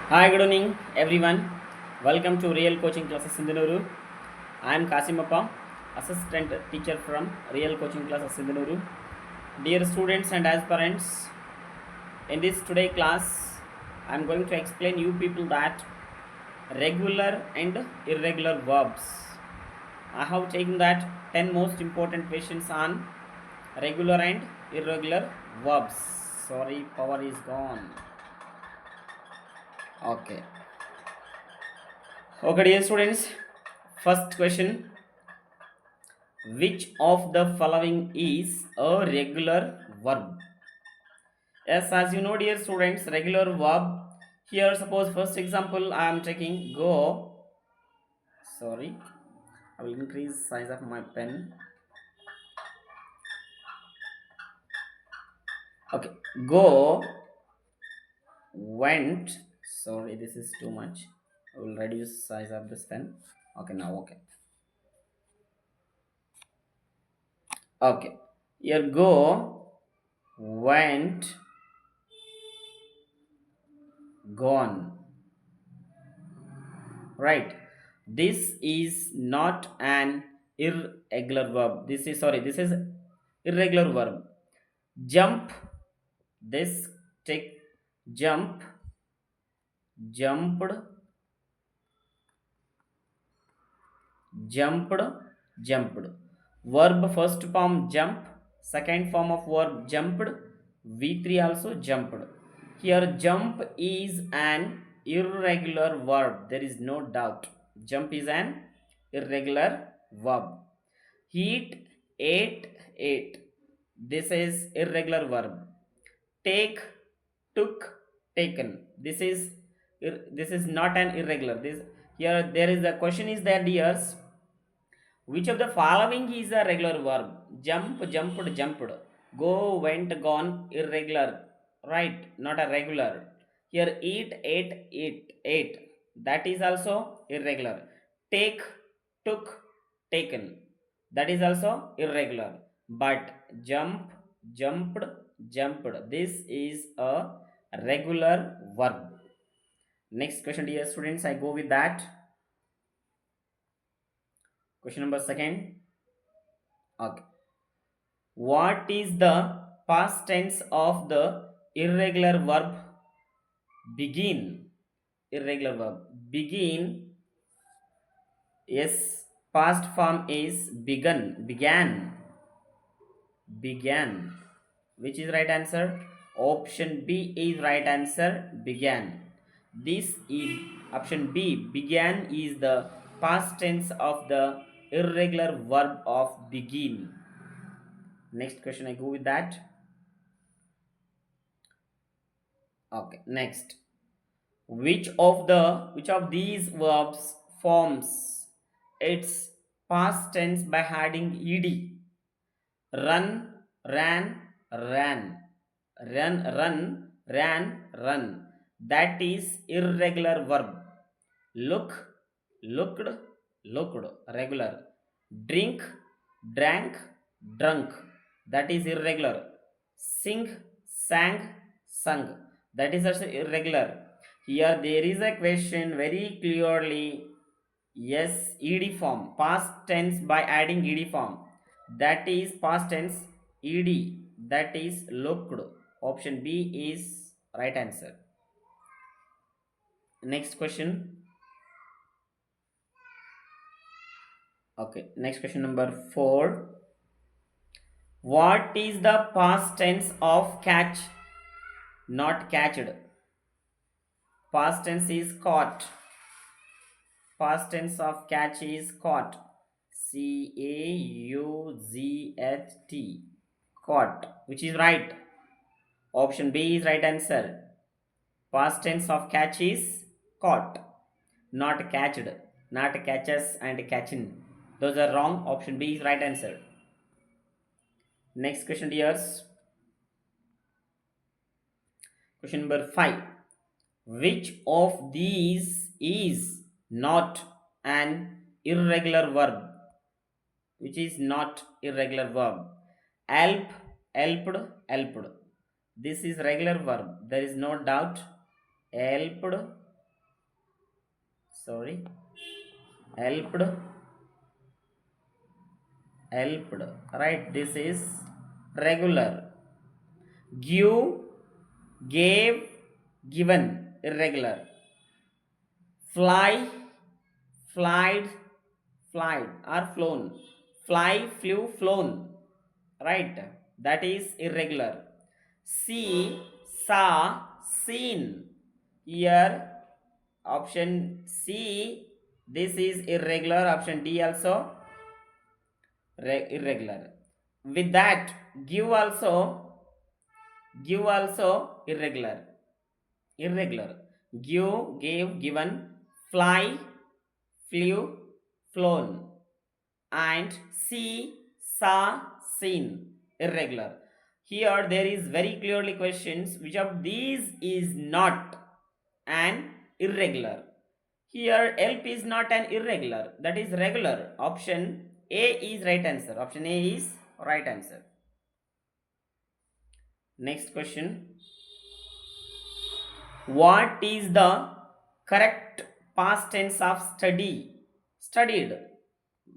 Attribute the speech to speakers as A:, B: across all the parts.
A: Hi, good evening, everyone. Welcome to Real Coaching Classes Sindhanuru. I am khaseemappa, assistant teacher from Real Coaching Classes Sindhanuru. Dear students and aspirants, in this today class, I am going to explain you people that regular and irregular verbs. I have taken that 10 most important questions on regular and irregular verbs. Sorry, power is gone. Okay. Okay, dear students. First question: which of the following is a regular verb? Yes, as you know, dear students, regular verb. Here, suppose first example I am taking go. Sorry, I will increase size of my pen. Okay, go, went. Sorry, this is too much. I will reduce size of this pen. Okay, now okay. Okay, here go, went, gone. Right, this is not an irregular verb. This is irregular verb. Jump, this, take, jump, jumped, jumped, jumped. Verb first form jump, second form of verb jumped, v3 also jumped. Here jump is an irregular verb, there is no doubt. Jump is an irregular verb. Eat, ate, ate, this is irregular verb. Take, took, taken, this is not an irregular. This, here there is a question is that, dears, which of the following is a regular verb? Jump, jumped, jumped. Go, went, gone, irregular. Right, not a regular. Here eat, ate, ate, ate. That is also irregular. Take, took, taken. That is also irregular. But jump, jumped, jumped. This is a regular verb. Next question, dear students, I go with that. Question number second. Okay. What is the past tense of the irregular verb begin? Irregular verb begin. Yes, past form is begun, began, began. Which is right answer? Option B is right answer, began. This is option B, began is the past tense of the irregular verb of begin. Next question, I go with that. Okay, next. Which of these verbs forms its past tense by adding ed? Run, ran, ran. Run, ran, run. That is irregular verb. Look, looked, looked. Regular. Drink, drank, drunk. That is irregular. Sing, sang, sung. That is also irregular. Here there is a question very clearly. Yes, ed form. Past tense by adding ed form. That is past tense ed. That is looked. Option B is right answer. Next question. Okay, next question number 4. What is the past tense of catch? Not catched. Past tense is caught. Past tense of catch is caught. Cauzht. Caught. Which is right? Option B is right answer. Past tense of catch is caught. Not catched. Not catches and catching. Those are wrong. Option B is right answer. Next question, dears. Question number 5. Which of these is not an irregular verb? Which is not irregular verb? Help, helped, helped. This is regular verb. There is no doubt. Helped, Sorry, helped, helped. Right, this is regular. Give, gave, given, irregular. Fly, flied, flied, or flown. Fly, flew, flown. Right, that is irregular. See, saw, seen. Here, option C, this is irregular. Option D also irregular. With that, give also irregular. Irregular. Give, gave, given, fly, flew, flown, and see, saw, seen, irregular. Here there is very clearly questions which of these is not an irregular. Here help is not an irregular, that is regular. Option A is right answer. Option A is right answer. Next question. What is the correct past tense of study? Studied.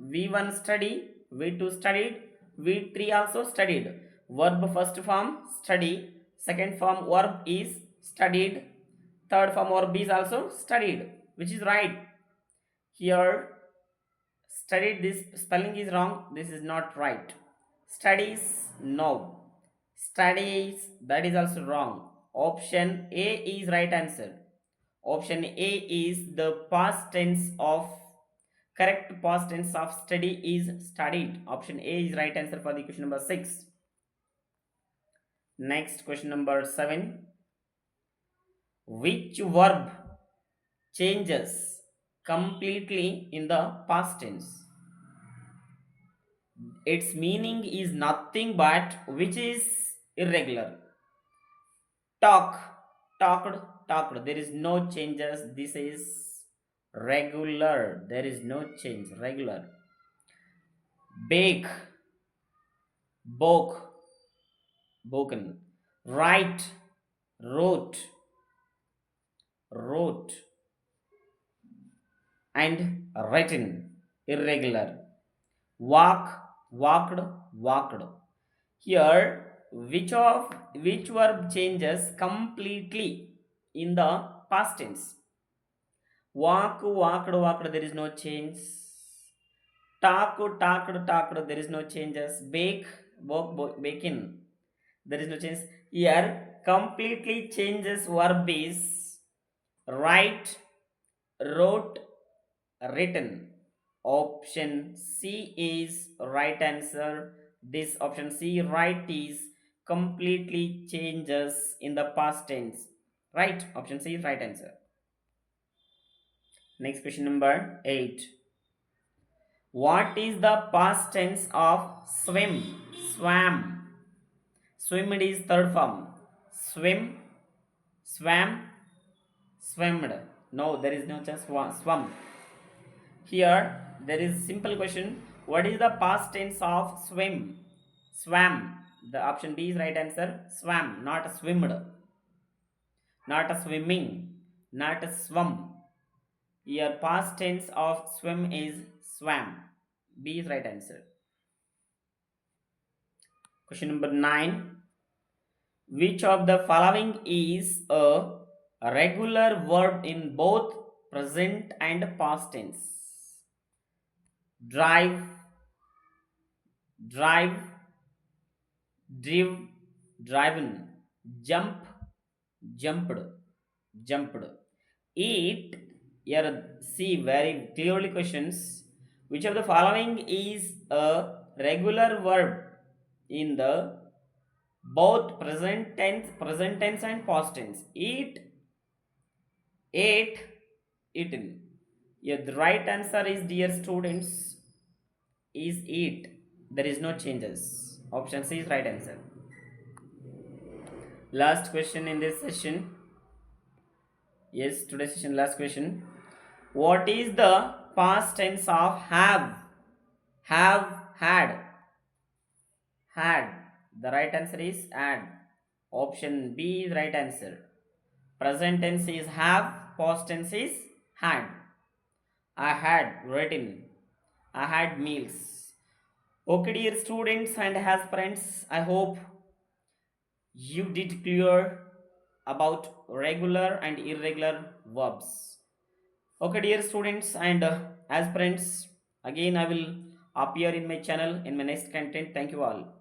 A: V1 study, V2 studied, V3 also studied. Verb first form study, second form verb is studied, third form verb is also studied, which is right. Here studied, this spelling is wrong, this is not right. Studies, no. Studies, that is also wrong. Option A is right answer. Option A is the past tense of correct past tense of study is studied. Option A is right answer for the question number 6. Next question number 7. Which verb changes completely in the past tense? Its meaning is nothing but which is irregular. Talk, talked, talked. There is no changes. This is regular. There is no change. Regular. Bake, boke, boken. Write, wrote, wrote, and written. Irregular. Walk, walked, walked. Here, which verb changes completely in the past tense? Walk, walked, walked, there is no change. Talk, talked, talked, there is no changes. Bake, baking, there is no change. Here, completely changes verb is write, wrote, written. Option C is right answer. This option C, right, is completely changes in the past tense. Right, option C is right answer. Next question number 8. What is the past tense of swim? Swam. Swimmed is third form. Swim, swam, swimmed. No, there is no just swum. Here there is simple question. What is the past tense of swim? Swam. The option B is right answer. Swam, not swimmed, not a swimming, not a swum. Here past tense of swim is swam. B is right answer. Question number 9. Which of the following is a regular verb in both present and past tense? Drive, drive, drive, driven, jump, jumped, jumped. Eat, here see very clearly questions. Which of the following is a regular verb in the both present tense and past tense? Eat, ate, eaten. Yeah, the right answer is, dear students, is eat. There is no changes. Option C is right answer. Last question in this session. Yes, today's session last question. What is the past tense of have? Have, had. Had. The right answer is had. Option B is right answer. Present tense is have, past tense is had. I had written. I had meals. Okay, dear students and aspirants, I hope you did clear about regular and irregular verbs. Okay, dear students and aspirants, again I will appear in my channel in my next content. Thank you all.